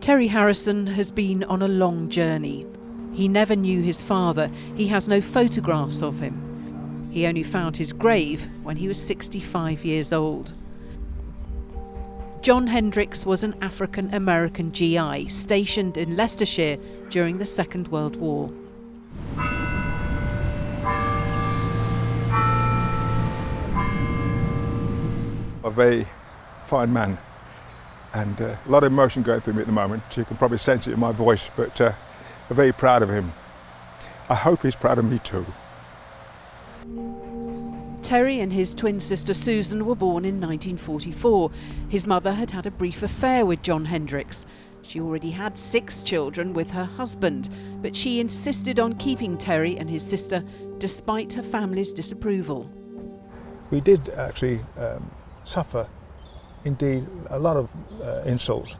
Terry Harrison has been on a long journey. He never knew his father. He has no photographs of him. He only found his grave when he was 65 years old. John Hendricks was an African-American GI stationed in Leicestershire during the Second World War. A very fine man, and a lot of emotion going through me at the moment. You can probably sense it in my voice, but I'm very proud of him. I hope he's proud of me too. Terry and his twin sister Susan were born in 1944. His mother had had a brief affair with John Hendricks. She already had 6 children with her husband, but she insisted on keeping Terry and his sister despite her family's disapproval. We did actually suffer, indeed, a lot of insults.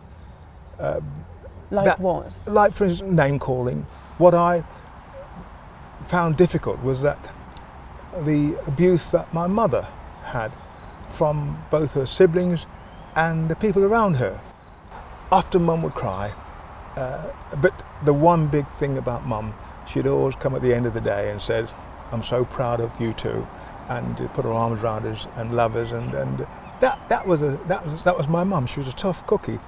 Like what? Like, for instance, name calling. What I found difficult was that the abuse that my mother had from both her siblings and the people around her. Often Mum would cry, but the one big thing about Mum, she'd always come at the end of the day and said, "I'm so proud of you two," and put her arms around us and love us, and that was my mum. She was a tough cookie.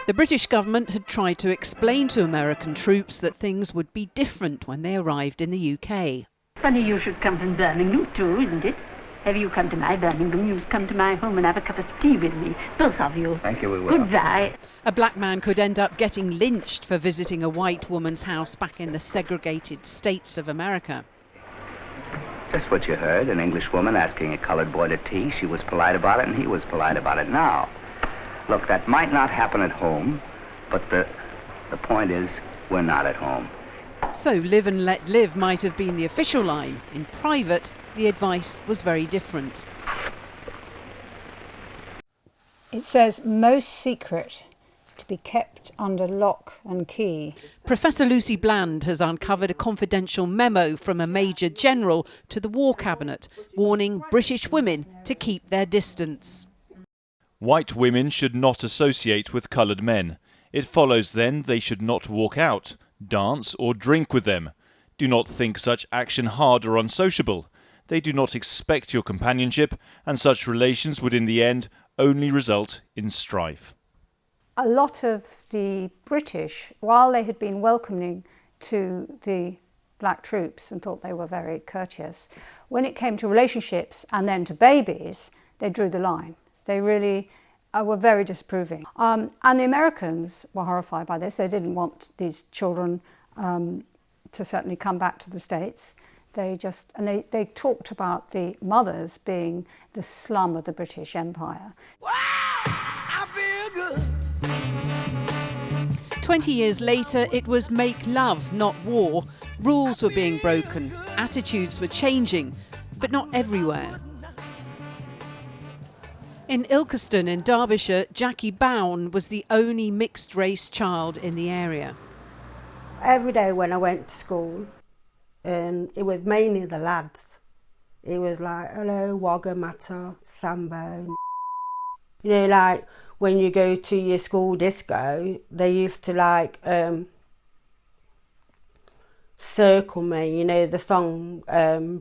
The British government had tried to explain to American troops that things would be different when they arrived in the UK. Funny you should come from Birmingham too, isn't it? Have you come to my Birmingham, you must come to my home and have a cup of tea with me, both of you. Thank you, we will. Goodbye. A black man could end up getting lynched for visiting a white woman's house back in the segregated states of America. Just what you heard, an English woman asking a coloured boy to tea. She was polite about it and he was polite about it. Now, look, that might not happen at home, but the point is, we're not at home. So live and let live might have been the official line. In private, the advice was very different. It says most secret, to be kept under lock and key. Professor Lucy Bland has uncovered a confidential memo from a Major General to the War Cabinet, warning British women to keep their distance. White women should not associate with coloured men. It follows then they should not walk out, dance or drink with them. Do not think such action hard or unsociable. They do not expect your companionship, and such relations would in the end only result in strife. A lot of the British, while they had been welcoming to the black troops and thought they were very courteous, when it came to relationships and then to babies, they drew the line. They really were very disapproving. And the Americans were horrified by this. They didn't want these children to certainly come back to the States. They talked about the mothers being the slum of the British Empire. Wow, I feel good. 20 years later, it was make love, not war. Rules were being broken, attitudes were changing, but not everywhere. In Ilkeston in Derbyshire, Jackie Bowen was the only mixed-race child in the area. Every day when I went to school, it was mainly the lads. It was like, hello, Wagga, Mata, Sambo. You know, like when you go to your school disco, they used to like circle me, you know, the song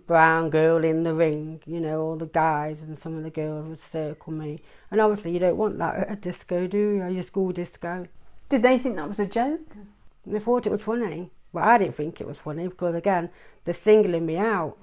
Brown Girl in the Ring, you know, all the guys and some of the girls would circle me. And obviously you don't want that at a disco, do you? Your school disco. Did they think that was a joke? They thought it was funny. But I didn't think it was funny because, again, they're singling me out.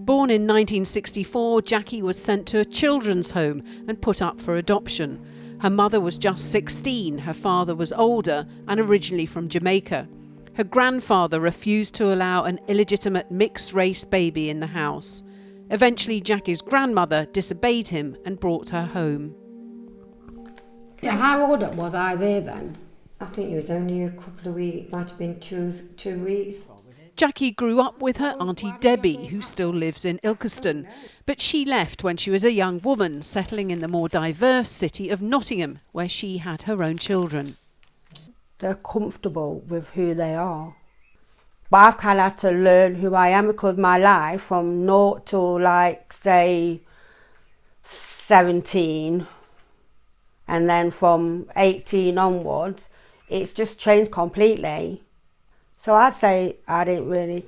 Born in 1964, Jackie was sent to a children's home and put up for adoption. Her mother was just 16, her father was older and originally from Jamaica. Her grandfather refused to allow an illegitimate mixed-race baby in the house. Eventually, Jackie's grandmother disobeyed him and brought her home. Yeah, how old was I there then? I think it was only a couple of weeks, it might have been two weeks. Jackie grew up with her Auntie Debbie, who still lives in Ilkeston. But she left when she was a young woman, settling in the more diverse city of Nottingham, where she had her own children. They're comfortable with who they are. But I've kind of had to learn who I am because my life from naught to like, say, 17, and then from 18 onwards, it's just changed completely. So I'd say I didn't really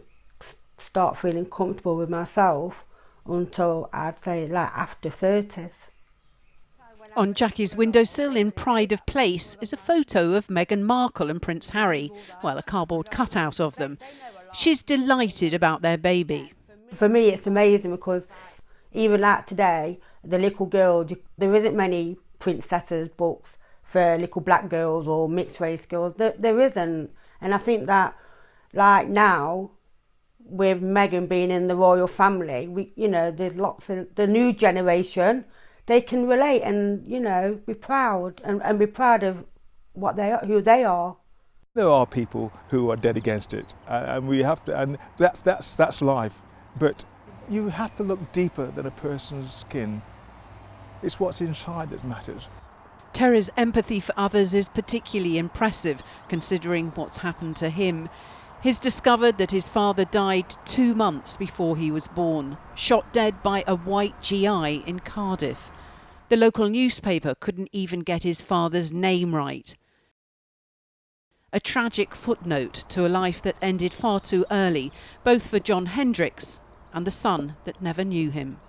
start feeling comfortable with myself until I'd say like after 30s. On Jackie's windowsill in Pride of Place is a photo of Meghan Markle and Prince Harry, well, a cardboard cutout of them. She's delighted about their baby. For me, it's amazing because even like today, the little girls, there isn't many princesses books for little black girls or mixed race girls. There isn't. And I think that, like now, with Meghan being in the royal family, there's lots of the new generation. They can relate and be proud and be proud of what they are, who they are. There are people who are dead against it, and we have to, and that's life. But you have to look deeper than a person's skin. It's what's inside that matters. Terry's empathy for others is particularly impressive, considering what's happened to him. He's discovered that his father died 2 months before he was born, shot dead by a white GI in Cardiff. The local newspaper couldn't even get his father's name right. A tragic footnote to a life that ended far too early, both for John Hendricks and the son that never knew him.